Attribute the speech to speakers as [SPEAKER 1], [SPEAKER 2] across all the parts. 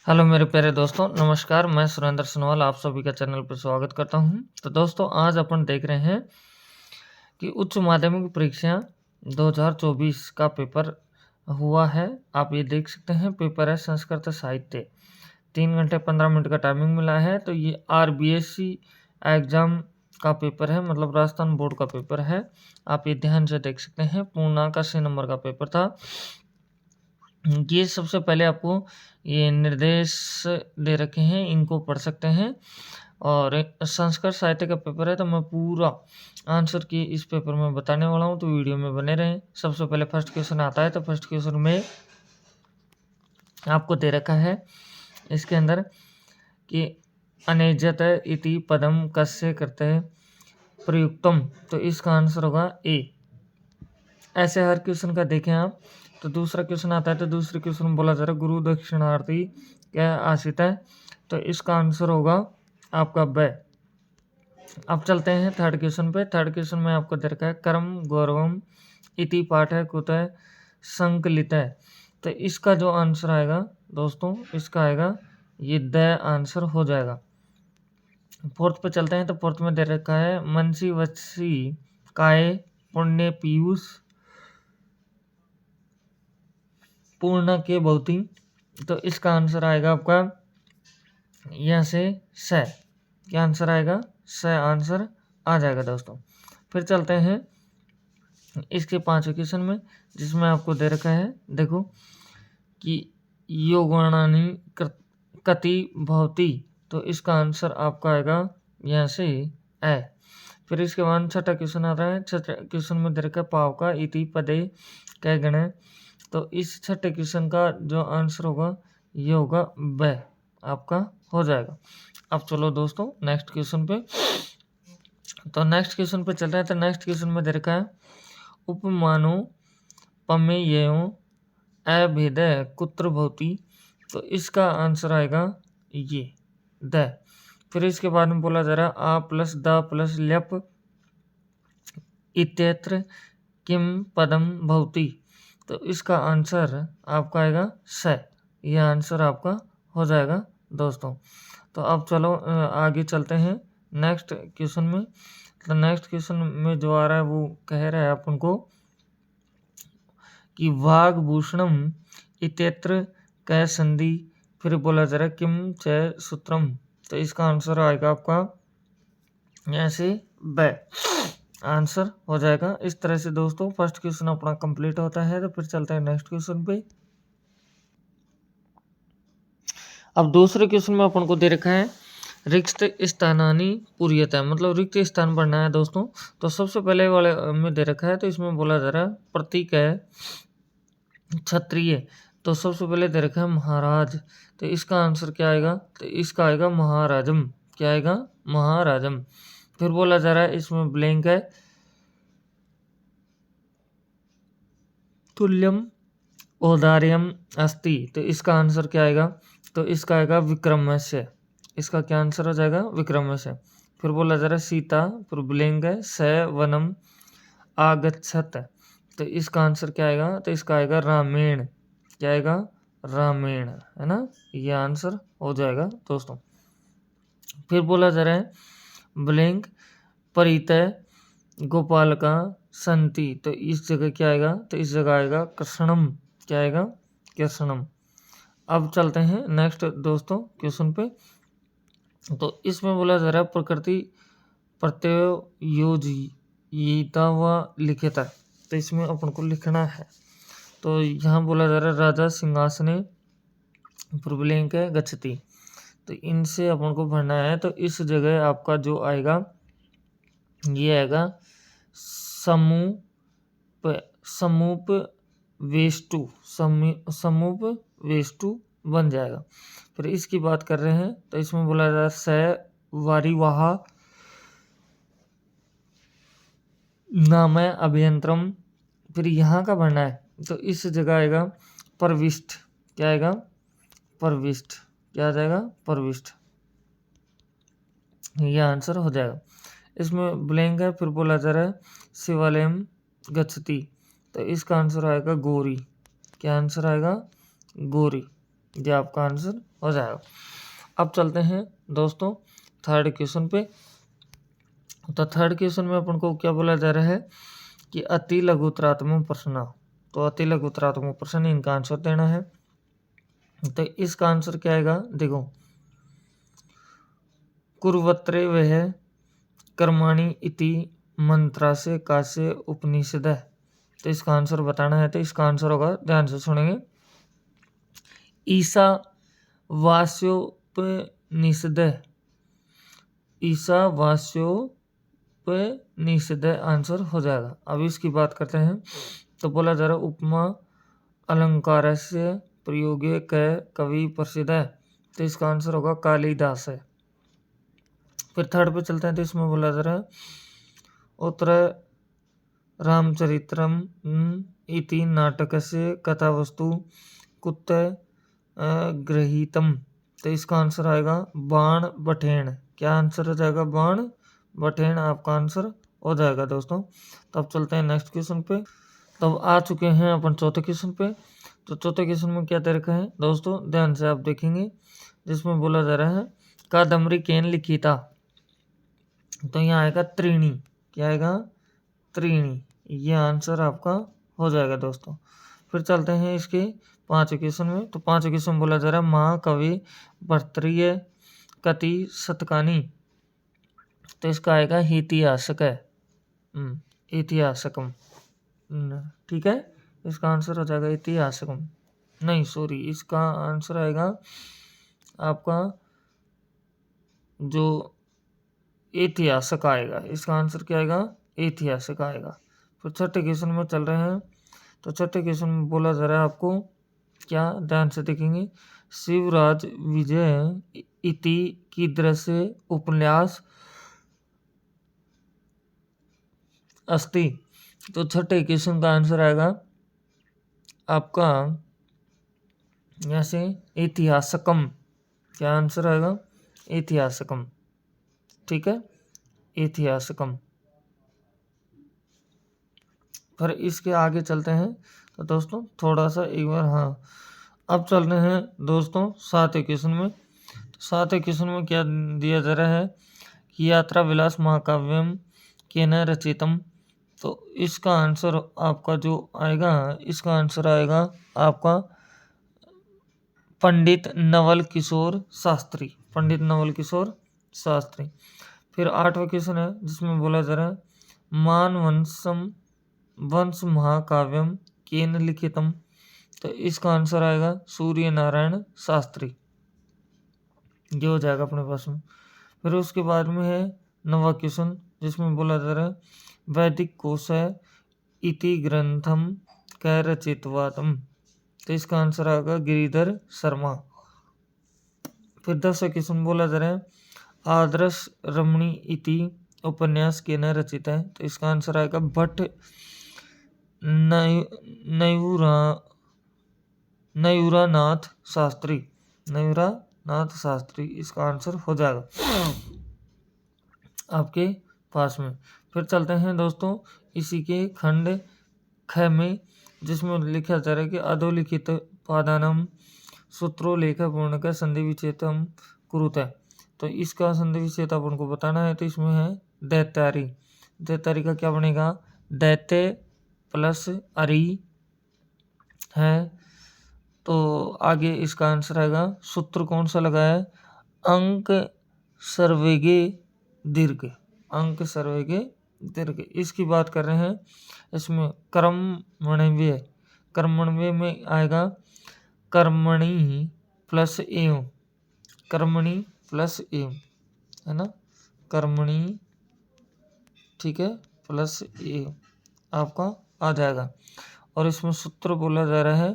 [SPEAKER 1] Hello मेरे प्यारे दोस्तों, नमस्कार। मैं सुरेंद्र सोनवाल आप सभी का चैनल पर स्वागत करता हूं। तो दोस्तों, आज अपन देख रहे हैं कि उच्च माध्यमिक परीक्षा 2024 का पेपर हुआ है। आप ये देख सकते हैं, पेपर है संस्कृत साहित्य। 3 घंटे 15 मिनट का टाइमिंग मिला है। तो ये RBSC एग्ज़ाम का पेपर है, मतलब राजस्थान बोर्ड का पेपर है। आप ये ध्यान से देख सकते हैं, पूर्णांक 80 नंबर का पेपर था। ये सबसे पहले आपको ये निर्देश दे रखे हैं, इनको पढ़ सकते हैं। और संस्कृत साहित्य का पेपर है, तो मैं पूरा आंसर की इस पेपर में बताने वाला हूँ, तो वीडियो में बने रहें। सबसे पहले फर्स्ट क्वेश्चन आता है, तो फर्स्ट क्वेश्चन में आपको दे रखा है इसके अंदर कि अनेजत इति पदम कस्य करते प्रयुक्तम। तो इसका आंसर होगा ए। ऐसे हर क्वेश्चन का देखें आप। तो दूसरा क्वेश्चन आता है, तो दूसरे क्वेश्चन में बोला जा रहा है गुरु दक्षिणार्थी क्या आशित है। तो इसका आंसर होगा आपका ब। अब चलते हैं थर्ड क्वेश्चन पे। थर्ड क्वेश्चन में आपको दे रखा है कर्म गौरवम इति पाठ है कुतः संकलित है। तो इसका जो आंसर आएगा दोस्तों, इसका आएगा ये द आंसर हो जाएगा। फोर्थ पे चलते हैं, तो फोर्थ में दे रखा है मनसी वत्सी काय पुण्य पीयूष पूर्ण के भौती। तो इसका आंसर आएगा आपका यहाँ से स। क्या आंसर आएगा? स आंसर आ जाएगा दोस्तों। फिर चलते हैं इसके पांचवें क्वेश्चन में, जिसमें आपको दे रखा है देखो कि योगणानी कति भवती। तो इसका आंसर आपका आएगा यहाँ से ए। फिर इसके बाद छठा क्वेश्चन आ रहा है। छठा क्वेश्चन में दे रखा है पाव का इति पदे कै गण है। तो इस छठे क्वेश्चन का जो आंसर होगा ये होगा ब, आपका हो जाएगा। अब चलो दोस्तों नेक्स्ट क्वेश्चन पे। तो नेक्स्ट क्वेश्चन पे चल रहा है। तो नेक्स्ट क्वेश्चन में दे रखा है उपमानो पमेयो अभेद कुत्र भवती। तो इसका आंसर आएगा ये द। फिर इसके बाद में बोला जा रहा है आ प्लस द प्लस ल्यप इत्यत्र किम पदम भवती। तो इसका आंसर आपका आएगा स। यह आंसर आपका हो जाएगा दोस्तों। तो अब चलो आगे चलते हैं नेक्स्ट क्वेश्चन में। तो नेक्स्ट क्वेश्चन में जो आ रहा है वो कह रहा है अपन को कि वाग्भूषणम इत्यत्र कै संधि। फिर बोला जा रहा है किम च सूत्रम। तो इसका आंसर आएगा आपका ऐसे ब, आंसर हो जाएगा। इस तरह से दोस्तों फर्स्ट क्वेश्चन अपना कंप्लीट होता है। तो फिर चलते हैं नेक्स्ट क्वेश्चन पे। अब दूसरे क्वेश्चन में अपन को दे रखा है रिक्त स्थानानी पूर्यता, मतलब रिक्त स्थान भरना है दोस्तों। तो सबसे पहले वाले में दे रखा है, तो इसमें बोला जा रहा है प्रतीक है क्षत्रिय। तो सबसे पहले दे रखा है महाराज। तो इसका आंसर क्या आएगा? तो इसका आएगा महाराजम। क्या आएगा? महाराजम। फिर बोला जा रहा है इसमें ब्लैंक है तुल्यम औदार्यम अस्ति। तो इसका आंसर क्या आएगा? तो इसका आएगा विक्रमस्य। इसका क्या आंसर हो जाएगा? विक्रमस्य। फिर बोला जा रहा है सीता, फिर ब्लैंक है स वनम आगच्छत। तो इसका आंसर क्या आएगा? तो इसका आएगा रामेण। क्या आएगा? रामेण, है ना। ये आंसर हो जाएगा दोस्तों। फिर बोला जा रहा है ब्लैंक परितय गोपाल का संति। तो इस जगह क्या आएगा? तो इस जगह आएगा कृष्णम। क्या आएगा? कृष्णम। अब चलते हैं नेक्स्ट दोस्तों क्वेश्चन पे। तो इसमें बोला जा रहा है प्रकृति प्रत्यय योजिता व लिखिता। तो इसमें अपन को लिखना है। तो यहाँ बोला जा रहा है राजा सिंहासने प्रबलिंग है गच्छति। तो इनसे अपन को भरना है। तो इस जगह आपका जो आएगा ये आएगा समूप वेष्टु। समूप वेष्टु बन जाएगा। फिर इसकी बात कर रहे हैं, तो इसमें बोला जा रहा है स वारिवाहा नाम है अभियंत्रम। फिर यहाँ का भरना है। तो इस जगह आएगा परविष्ट। क्या आएगा? परविष्ट। क्या आ जाएगा? परविष्ट। यह आंसर हो जाएगा। इसमें ब्लैंक है। फिर बोला जा रहा है शिवालयम गच्छति। तो इसका आंसर आएगा गौरी। क्या आंसर आएगा? गौरी। ये आपका आंसर हो जाएगा। अब चलते हैं दोस्तों थर्ड क्वेश्चन पे। तो थर्ड क्वेश्चन में अपन को क्या बोला जा रहा है कि अति लघुतरात्मक प्रश्न। तो अति लघुतरात्मक प्रश्न, इनका आंसर देना है। तो इसका आंसर क्या आएगा, देखो, कुर्वत्रे वह कर्माणि इति मंत्रास्य कास्य उपनिषद है। तो इसका आंसर बताना है। तो इसका आंसर होगा, ध्यान से सुनेंगे, ईसा वास्योपनिषद। ईसा वास्योपनिषद आंसर हो जाएगा। अब इसकी बात करते हैं। तो बोला जा रहा उपमा अलंकार से प्रयोगे क कवि प्रसिद्ध है। तो इसका आंसर होगा कालिदास है। फिर थर्ड पे चलते हैं। तो इसमें बोला जा रहा है उत्तर रामचरित्रम इति नाटकस्य कथावस्तु कुत गृहीतम। तो इसका आंसर आएगा बाण बठेन। क्या आंसर हो जाएगा, बाण बठेन आपका आंसर हो जाएगा दोस्तों। तो अब चलते हैं नेक्स्ट क्वेश्चन पे। तो आ चुके हैं अपन चौथे क्वेश्चन पे। तो चौथे क्वेश्चन में क्या दे रखा है दोस्तों, ध्यान से आप देखेंगे, जिसमें बोला जा रहा है कादम्बरी केन लिखिता। तो यहाँ आएगा त्रीणी। क्या आएगा, त्रीणी। ये आंसर आपका हो जाएगा दोस्तों। फिर चलते हैं इसके पांचवें क्वेश्चन में। तो पांचवें क्वेश्चन बोला जा रहा है महाकवि भर्तृहरि कति शतकानि। तो इसका आएगा इतिहासक है, इतिहासकम। ठीक है, इसका आंसर हो जाएगा इतिहासकम। नहीं सॉरी, इसका आंसर आएगा आपका जो ऐतिहासिक आएगा। इसका आंसर क्या आएगा, ऐतिहासिक आएगा। फिर छठे क्वेश्चन में चल रहे हैं। तो छठे क्वेश्चन में बोला जा रहा है आपको क्या, ध्यान से देखेंगे, शिवराज विजय इति कीदृशे उपन्यास अस्ति। तो छठे क्वेश्चन का आंसर आएगा आपका यहाँ से ऐतिहासिकम। क्या आंसर आएगा, ऐतिहासिकम। ठीक है, ऐतिहासिकम। फिर इसके आगे चलते हैं। तो दोस्तों थोड़ा सा एक बार, हाँ, अब चल रहे हैं दोस्तों सातवें क्वेश्चन में। तो सातवें क्वेश्चन में क्या दिया जा रहा है कि यात्रा विलास महाकाव्यम केन रचितम। तो इसका आंसर आपका जो आएगा, इसका आंसर आएगा आपका पंडित नवल किशोर शास्त्री। पंडित नवल किशोर शास्त्री। फिर आठवां क्वेश्चन है जिसमें बोला जा रहा है मानवंशम वंश महाकाव्यम केन लिखितम। तो इसका आंसर आएगा सूर्य नारायण शास्त्री। ये हो जाएगा अपने पास में। फिर उसके बाद में है नवा क्वेश्चन जिसमें बोला जा रहा है वैदिक कोश इति ग्रंथम कै रचितवातम। तो इसका आंसर आएगा गिरिधर शर्मा। फिर 10वां क्वेश्चन बोला जा रहा है आदर्श रमणी इति उपन्यास केन रचित है। तो इसका आंसर आएगा भट्ट नयूरानाथ शास्त्री। नयूरानाथ शास्त्री इसका आंसर हो जाएगा आपके पास में। फिर चलते हैं दोस्तों इसी के खंड ख में, जिसमें लिखा जा रहा है कि अधोलिखित पादानम सूत्रो लेख पूर्ण का संधि विच्छेदम कुरुत है। तो इसका संधि विच्छेद अपन को बताना है। तो इसमें है दैत्यारी। दैत्यारी का क्या बनेगा, दैत्य प्लस अरी है। तो आगे इसका आंसर आएगा सूत्र कौन सा लगा है, अंक सर्वेगे दीर्घ। अंक सर्वेगे दीर्घ इसकी बात कर रहे हैं। इसमें कर्मण्यव्यय, कर्मण्यव्यय में आएगा कर्मणि प्लस एव, कर्मणि प्लस एव, है ना, कर्मणि, ठीक है, प्लस एव आपका आ जाएगा। और इसमें सूत्र बोला जा रहा है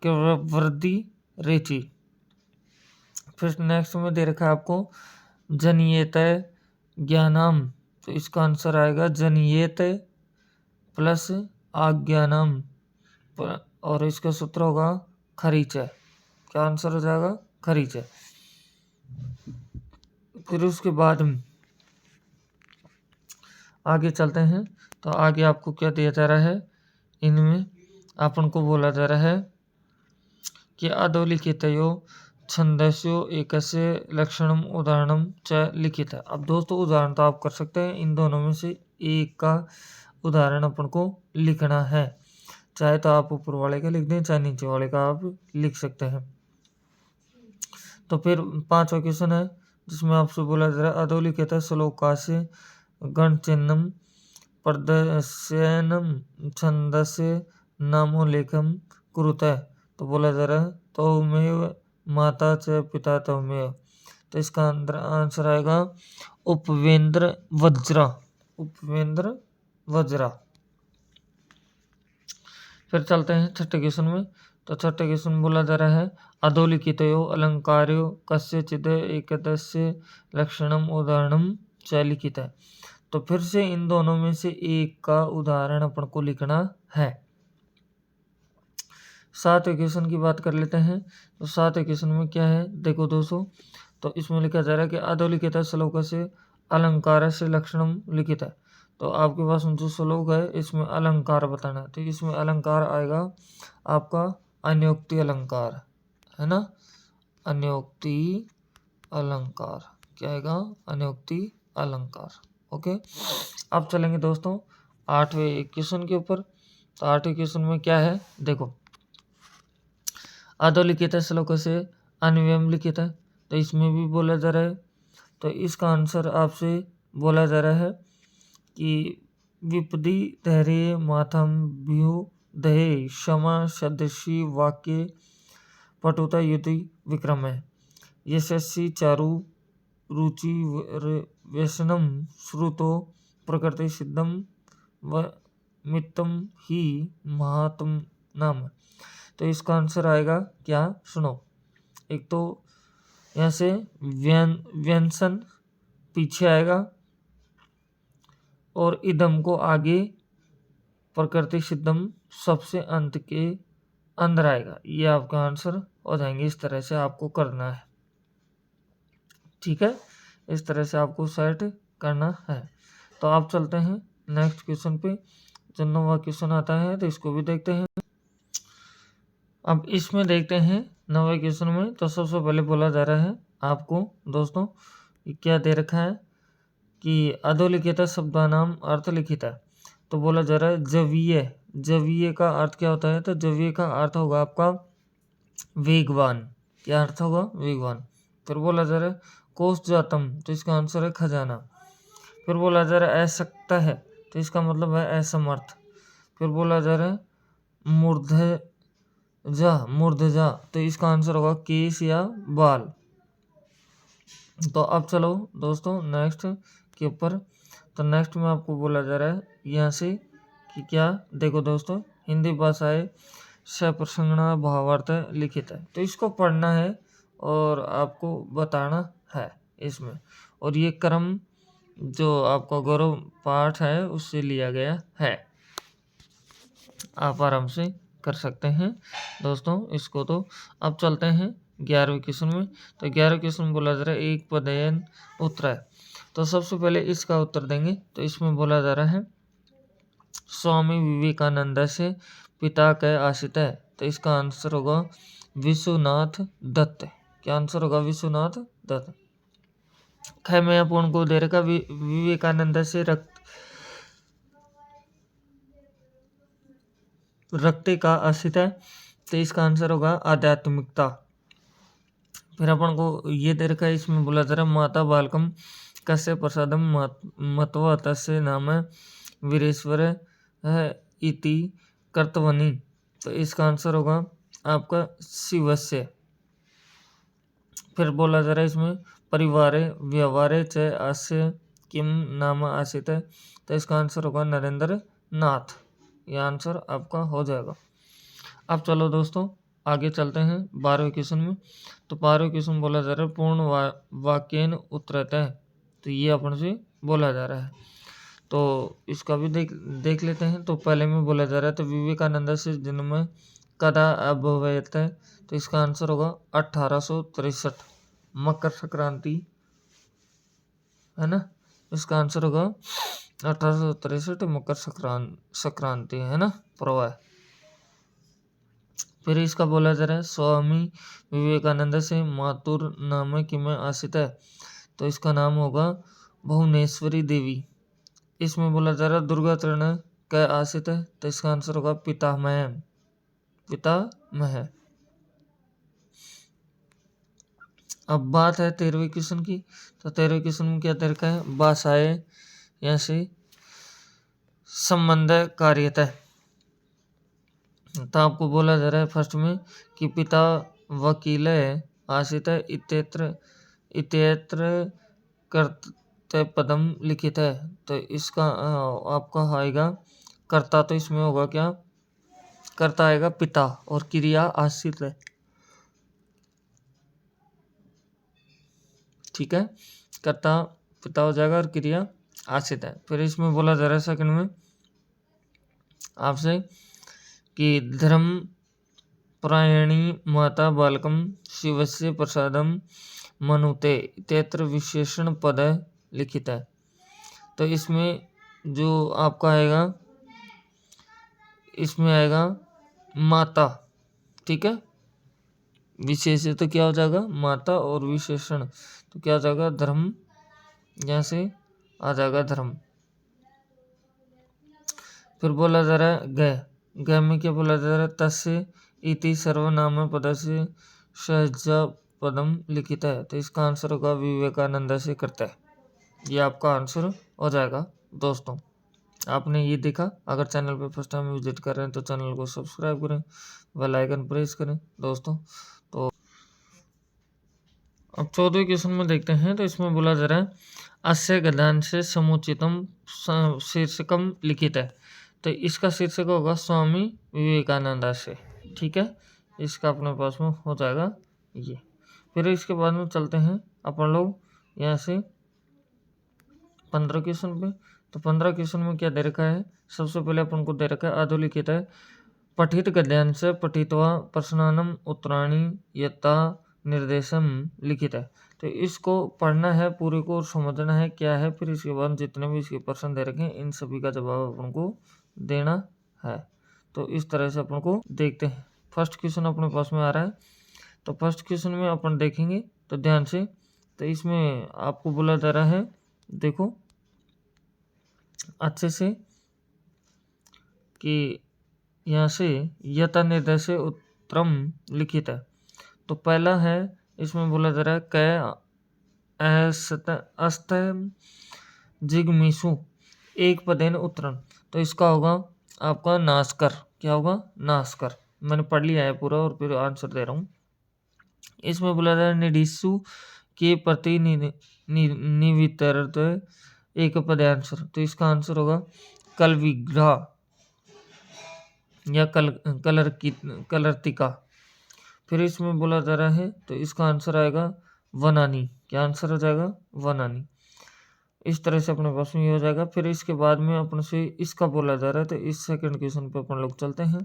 [SPEAKER 1] कि वृद्धि रेचि। फिर नेक्स्ट में दे रखा है आपको जनियत ज्ञानम। तो इसका आंसर आएगा जनियत प्लस आज्ञानम, और इसका सूत्र होगा खरीच है। क्या आंसर हो जाएगा, खरीच है। फिर उसके बाद आगे चलते हैं। तो आगे आपको क्या दिया जा रहा है, इनमें अपन को बोला जा रहा है कि अधोलिखितयो छंदस्यो एकस्य लक्षणम उदाहरणम च लिखित है। अब दोस्तों उदाहरण तो आप कर सकते हैं, इन दोनों में से एक का उदाहरण अपन को लिखना है। चाहे तो आप ऊपर वाले का लिख दें, चाहे नीचे वाले का आप लिख सकते हैं। तो फिर 5वां क्वेश्चन है जिसमें आपसे बोला जा रहा है अधोलिखित श्लोकास्य गणचिन्हम प्रदर्शनम छंदस्य नामोल्लेखम कुरुतः। तो बोला जा रहा है तौमेव माता च पिता तौमेव। तो इसका आंसर आएगा उपवेंद्र वज्रा। उपवेंद्र वज्रा। फिर चलते हैं छठे क्वेश्चन में। तो छठे क्वेश्चन बोला जा रहा है अधोलिखितयो अलंकार्यो कस्यचित् एकस्य लक्षणम उदाहरणम च लिखित है। तो फिर से इन दोनों में से एक का उदाहरण अपन को लिखना है। 7वें क्वेश्चन की बात कर लेते हैं। तो 7वें क्वेश्चन में क्या है देखो दोस्तों, तो इसमें लिखा जा रहा है कि अधोलिखित श्लोक से अलंकार से लक्षणम लिखित है। तो आपके पास जो श्लोक है इसमें अलंकार बताना है। तो इसमें अलंकार आएगा आपका अन्योक्ति अलंकार, है ना, अन्योक्ति अलंकार। क्या आएगा? अन्योक्ति अलंकार। ओके, अब चलेंगे दोस्तों 8वें क्वेश्चन के ऊपर। तो 8वें क्वेश्चन में क्या है देखो, अधोलिखित श्लोक से अन्वयम लिखित है। तो इसमें भी बोला जा रहा है, तो इसका आंसर आपसे बोला जा रहा है कि विपदी धैर्य माथम व्यू दहे क्षमा सदृशी वाक्य पटुता युति विक्रम है। यशस्वी चारु रुचि व्यसनम श्रुतो प्रकृति सिद्धम व मित्तम ही महात्म नाम। तो इसका आंसर आएगा क्या, सुनो। एक तो यहाँ से व्यंसन पीछे आएगा और इदम को आगे, प्रकृति सिद्धम सबसे अंत के अंदर आएगा। ये आपका आंसर हो जाएंगे। इस तरह से आपको करना है, ठीक है, इस तरह से आपको सेट करना है। तो आप चलते हैं नेक्स्ट क्वेश्चन पे। जो 9वां क्वेश्चन आता है तो इसको भी देखते हैं। अब इसमें देखते हैं 9वें क्वेश्चन में। तो सबसे पहले बोला जा रहा है आपको दोस्तों, क्या दे रखा है कि अधोलिखित शब्दानाम अर्थ लिखित है। तो बोला जा रहा है जवीय। जवीय का अर्थ क्या होता है? तो जवीय का अर्थ होगा आपका वेगवान। क्या अर्थ होगा? वेगवान। फिर बोला जा रहा है कोष जातम। तो इसका आंसर है खजाना। फिर बोला जा रहा है असक्ता है। तो इसका मतलब है असमर्थ। फिर बोला जा रहा है मूर्धजा। तो इसका आंसर होगा केस या बाल। तो अब चलो दोस्तों नेक्स्ट के ऊपर। तो नेक्स्ट में आपको बोला जा रहा है यहाँ से कि क्या देखो दोस्तों, हिंदी भाषाएं सप्रसंगणा भावार्थ लिखित है। तो इसको पढ़ना है और आपको बताना है इसमें। और ये क्रम जो आपका गौरव पाठ है उससे लिया गया है। आप आराम से कर सकते हैं दोस्तों इसको। तो अब चलते हैं 11वें क्वेश्चन में। तो 11वें क्वेश्चन में बोला जा रहा है एक पदयन उत्तर है। तो सबसे पहले इसका उत्तर देंगे। तो इसमें बोला जा रहा है स्वामी विवेकानंद से पिता के आश्रित है। तो इसका आंसर होगा विश्वनाथ दत्त। क्या आंसर होगा? विश्वनाथ दत्त। खैर मैं आप उनको दे रखा विवेकानंद से रखते का आश्रित है। तो इसका आंसर होगा आध्यात्मिकता। फिर अपन को ये दे रखा है, इसमें बोला जा रहा है माता बालकम कस्य प्रसादम मत्वा तस्य नाम वीरेश्वर है इति कर्तवनी। तो इसका आंसर होगा आपका शिवस्य। फिर बोला जा रहा है इसमें परिवारे व्यवहारे च अस्य किम नाम आश्रित है। तो इसका आंसर होगा नरेंद्र नाथ। ये आंसर आपका हो जाएगा। अब चलो दोस्तों आगे चलते हैं 12वें क्वेश्चन में। तो 12वें क्वेश्चन बोला जा रहा है पूर्ण वाक्यन उत्तरत है। तो ये अपन से बोला जा रहा है। तो इसका भी देख लेते हैं। तो पहले में बोला जा रहा है तो विवेकानंद से जन्म कदा अभवत है। तो इसका आंसर होगा 1863 मकर संक्रांति, है ना। इसका आंसर होगा 1863 मकर संक्रांति, है ना, पर्व है। फिर इसका बोला जा रहा है स्वामी विवेकानंद से मातुर नाम किमें आश्रित है, तो इसका नाम होगा भुवनेश्वरी देवी। इसमें बोला जा रहा है दुर्गा चरण क्या आश्रित है, तो इसका आंसर होगा पितामह। पितामह। अब बात है 13वें क्वेश्चन की, तो 13वें क्वेश्चन में क्या तरीका है, भाषाएं यहाँ से संबंध कार्यता है। तो आपको बोला जा रहा है फर्स्ट में कि पिता वकील आश्रित इत्यत्र इत्यत्र कर्तव्य पदम लिखित है, तो इसका आपका आएगा कर्ता, तो इसमें होगा क्या, कर्ता आएगा पिता और क्रिया आश्रित है। ठीक है, कर्ता पिता हो जाएगा और क्रिया आश्रित है। फिर इसमें बोला जा रहा है सेकंड में आपसे कि धर्म प्रायणी माता बालकम शिवस्य प्रसादम मनुते इत्यत्र विशेषण पद लिखित है, तो इसमें जो आपका आएगा, इसमें आएगा माता। ठीक है, विशेष तो क्या हो जाएगा माता और विशेषण तो क्या हो जाएगा धर्म, यहाँ से आ जाएगा धर्म। फिर बोला जा रहा है गय में क्या बोला जा रहा है, तस्य इति सर्वनाम पदस्य सहजा पदम लिखित है, तो इसका आंसर होगा विवेकानंद से करता है। ये आपका आंसर हो जाएगा। दोस्तों आपने ये देखा, अगर चैनल पे फर्स्ट टाइम विजिट कर रहे हैं तो चैनल को सब्सक्राइब करें, बेल आइकन प्रेस करें दोस्तों। तो अब 14वें क्वेश्चन में देखते हैं, तो इसमें बोला जा रहा है अस्य गद्यांश से समुचितम शीर्षकम लिखित है, तो इसका शीर्षक होगा स्वामी विवेकानंद से। ठीक है, इसका अपने पास में हो जाएगा ये। फिर इसके बाद में चलते हैं अपन लोग यहाँ से 15 क्वेश्चन पे। तो 15 क्वेश्चन में क्या दे रखा है, सबसे पहले अपन को दे रखा है अधोलिखित है पठित गद्यांश पठित्वा प्रश्नानम उत्तराणी यथा निर्देशम लिखित है, तो इसको पढ़ना है पूरे को और समझना है क्या है, फिर इसके बाद जितने भी इसके प्रश्न दे रखे हैं इन सभी का जवाब अपन को देना है। तो इस तरह से अपन को देखते हैं। फर्स्ट क्वेश्चन अपने पास में आ रहा है, तो फर्स्ट क्वेश्चन में अपन देखेंगे तो ध्यान से, तो इसमें आपको बोला जा रहा है देखो अच्छे से कि यहाँ से यथा निर्देश उत्तरम लिखित है, तो पहला है इसमें बोला जा रहा है कै अस्त जिगमिशु एक पदेन उत्तरम, तो इसका होगा आपका नास्कर। क्या होगा नास्कर, मैंने पढ़ लिया है पूरा और फिर आंसर दे रहा हूँ। इसमें बोला जा रहा है निडिसु के प्रति निवितरत एक पदांश, तो इसका आंसर होगा कल विग्रह या कलर्तिका। फिर इसमें बोला जा रहा है तो इसका आंसर आएगा वनानी। क्या आंसर हो जाएगा वनानी। इस तरह से अपने पास में ये हो जाएगा। फिर इसके बाद में अपन से इसका बोला जा रहा है, तो इस सेकंड क्वेश्चन पे अपन लोग चलते हैं,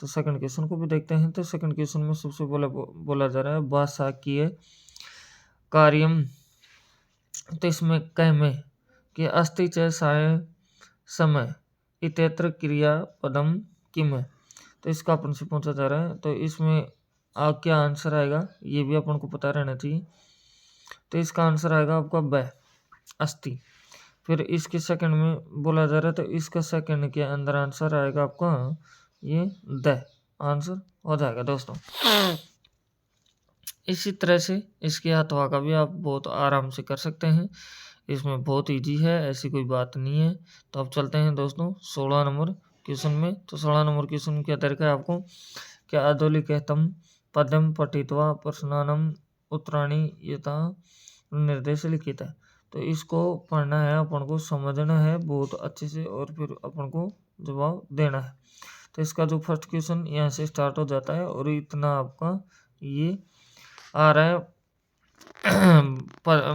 [SPEAKER 1] तो सेकंड क्वेश्चन को भी देखते हैं। तो सेकंड क्वेश्चन में सबसे बोला जा रहा है बासाकीय कार्यम, तो इसमें कह में कि अस्ति च साय समय इत्यत्र क्रिया पदम किम है, तो इसका अपन से पूछा जा रहा है। तो इसमें क्या आंसर आएगा ये भी अपन को पता रहना चाहिए। तो इसका आंसर आएगा आपका ब अस्ति। फिर इसके सेकंड में बोला जा रहा है, तो इसका सेकंड के अंदर आंसर आएगा आपका ये द आंसर हो जाएगा दोस्तों। इसी तरह से इसके अथवा का भी आप बहुत आराम से कर सकते हैं, इसमें बहुत इजी है, ऐसी कोई बात नहीं है। तो अब चलते हैं दोस्तों 16 नंबर क्वेश्चन में। तो 16 नंबर क्वेश्चन में क्या तरीका है आपको, क्या अधोलिखितम पदम पठित्वा प्रश्नानम उत्तराणी यथा निर्देश लिखित है, तो इसको पढ़ना है, अपन को समझना है बहुत अच्छे से और फिर अपन को जवाब देना है। तो इसका जो फर्स्ट क्वेश्चन यहाँ से स्टार्ट हो जाता है और इतना आपका ये आ रहा है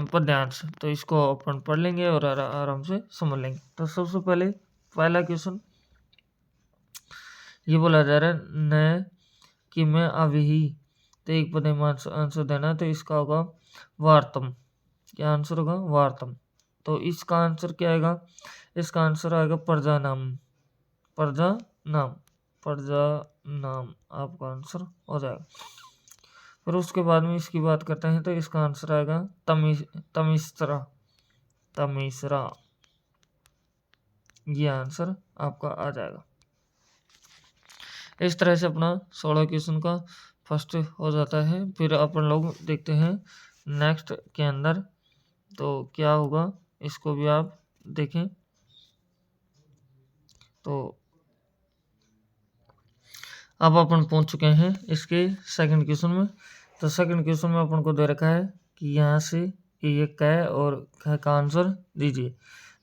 [SPEAKER 1] पद्यांश, तो इसको अपन पढ़ लेंगे और आराम से समझ लेंगे। तो सबसे पहले पहला क्वेश्चन ये बोला जा रहा है न कि मैं अभी, तो एक पद में आंसर देना है, तो इसका होगा वार्तम। क्या आंसर होगा वार्तम। तो इसका आंसर क्या आएगा, इसका आंसर आएगा प्रजा नाम। प्रजा नाम प्रजनन आपका आंसर हो जाएगा। फिर उसके बाद में इसकी बात करते हैं तो इसका आंसर आएगा तमिश्रा, तमिश्रा, ये आंसर आपका आ जाएगा। इस तरह से अपना 16 क्वेश्चन का फर्स्ट हो जाता है। फिर अपन लोग देखते हैं नेक्स्ट के अंदर तो क्या होगा, इसको भी आप देखें। तो अब अपन पहुंच चुके हैं इसके सेकंड क्वेश्चन में। तो सेकंड क्वेश्चन में अपन को दे रखा है कि यहाँ से ये क और ख का आंसर दीजिए।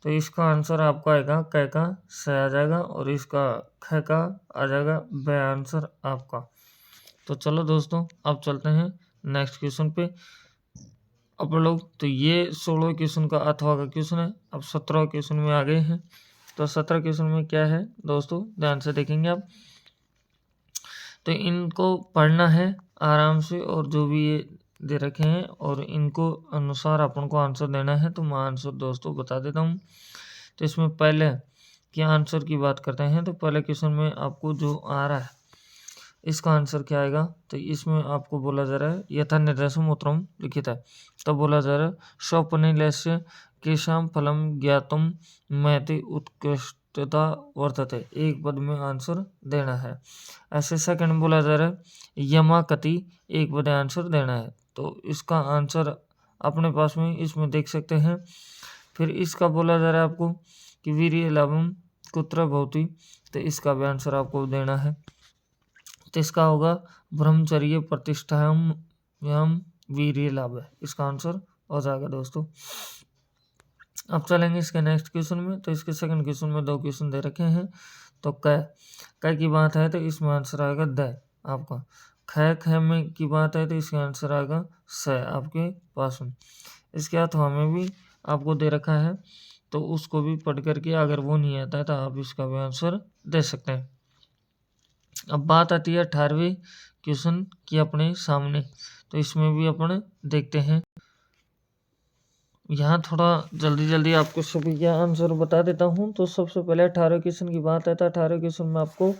[SPEAKER 1] तो इसका आंसर आपका आएगा क का स आ जाएगा और इसका ख का आ जाएगा ब आंसर आपका। तो चलो दोस्तों अब चलते हैं नेक्स्ट क्वेश्चन पे अपन लोग। तो ये 16 क्वेश्चन का अथवा का क्वेश्चन है। अब 17 क्वेश्चन में आ गए हैं। तो 17 क्वेश्चन में क्या है दोस्तों, ध्यान से देखेंगे आप। तो इनको पढ़ना है आराम से और जो भी ये दे रखे हैं और इनको अनुसार अपन को आंसर देना है। तो मैं आंसर दोस्तों बता देता हूँ। तो इसमें पहले के आंसर की बात करते हैं। तो पहले क्वेश्चन में आपको जो आ रहा है इसका आंसर क्या आएगा। तो इसमें आपको बोला जा रहा है यथा निर्देशम उत्तरम लिखित है। तो बोला जा रहा है स्वप्निलस्य केशाम फलम ज्ञातुम महति उत्कृष्टता वर्तते, एक पद में आंसर देना है। ऐसे सेकंड बोला जा रहा है यमाकति, एक पद आंसर देना है। तो इसका आंसर अपने पास में इसमें देख सकते हैं। फिर इसका बोला जा रहा है आपको कि वीर्य लाभम कुत्र भवति, तो इसका भी आंसर आपको देना है। तो इसका होगा ब्रह्मचर्य प्रतिष्ठायाम वीर्य लाभ है, इसका आंसर हो जाएगा दोस्तों। अब चलेंगे इसके नेक्स्ट क्वेश्चन में। तो इसके सेकंड क्वेश्चन में 2 क्वेश्चन दे रखे हैं। तो क की बात है तो इसमें आंसर आएगा द आपका। ख में की बात है तो इसका आंसर आएगा स आपके पास में। इसके अथवा में भी आपको दे रखा है तो उसको भी पढ़ करके अगर वो नहीं आता है तो आप इसका भी आंसर दे सकते हैं। अब बात आती है 18वें क्वेश्चन की अपने सामने। तो इसमें भी अपन देखते हैं। यहाँ थोड़ा जल्दी आपको सभी का आंसर बता देता हूँ। तो सबसे पहले 18वें क्वेश्चन की बात है तो 18वें क्वेश्चन में आपको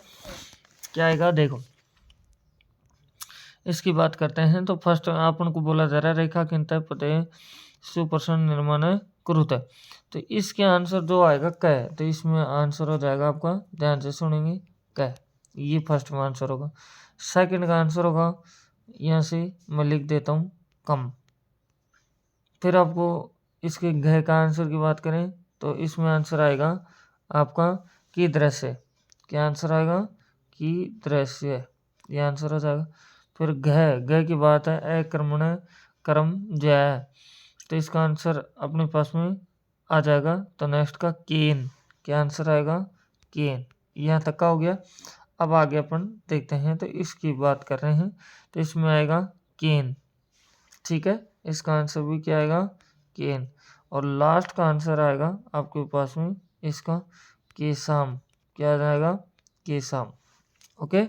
[SPEAKER 1] क्या आएगा देखो, इसकी बात करते हैं। तो फर्स्ट अपन को बोला जा रहा है रेखा किंतः पते सुप्रसन्न निर्माण कुरुत है। तो इसके आंसर जो आएगा क है। तो इसमें आंसर हो जाएगा आपका, ध्यान से सुनेंगे, क, ये फर्स्ट में आंसर होगा। सेकंड का आंसर होगा, यहाँ से मैं लिख देता हूँ कम। फिर आपको इसके घ का आंसर की बात करें तो इसमें आंसर आएगा आपका की दृश्य, क्या आंसर आएगा की दृश्य, ये आंसर हो जाएगा। फिर घ की बात है अक्रमण कर्म जय, तो इसका आंसर अपने पास में आ जाएगा। तो नेक्स्ट का केन, क्या आंसर आएगा केन, यहाँ तक का हो गया। अब आगे अपन देखते हैं। तो इसकी बात कर रहे हैं तो इसमें आएगा केन, ठीक है, इसका आंसर भी क्या आएगा केन। और लास्ट का आंसर आएगा आपके पास में इसका केसाम, क्या आ जाएगा केसाम। ओके,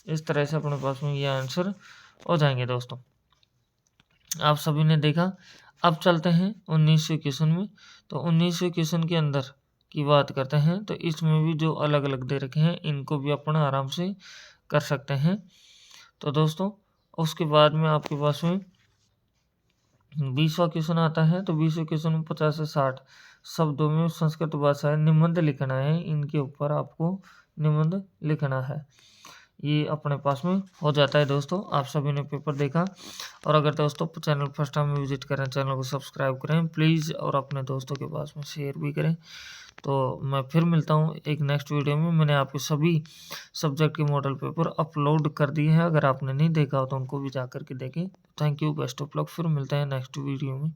[SPEAKER 1] इस तरह से अपने पास में ये आंसर हो जाएंगे दोस्तों। आप सभी ने देखा। अब चलते हैं 19वें क्वेश्चन में। तो 19वें क्वेश्चन के अंदर की बात करते हैं। तो इसमें भी जो अलग अलग दे रखे हैं इनको भी अपन आराम से कर सकते हैं। तो दोस्तों उसके बाद में आपके पास में 20वां क्वेश्चन आता है। तो 20वें क्वेश्चन में 50 से 60 शब्दों में संस्कृत भाषा निबंध लिखना है। इनके ऊपर आपको निबंध लिखना है। ये अपने पास में हो जाता है दोस्तों। आप सभी ने पेपर देखा। और अगर दोस्तों चैनल फर्स्ट टाइम विजिट करें, चैनल को सब्सक्राइब करें प्लीज़ और अपने दोस्तों के पास में शेयर भी करें। तो मैं फिर मिलता हूँ एक नेक्स्ट वीडियो में। मैंने आपके सभी सब्जेक्ट के मॉडल पेपर अपलोड कर दिए हैं। अगर आपने नहीं देखा हो तो उनको भी जा कर के देखें। Thank you, best of luck. फिर मिलते हैं नेक्स्ट वीडियो में।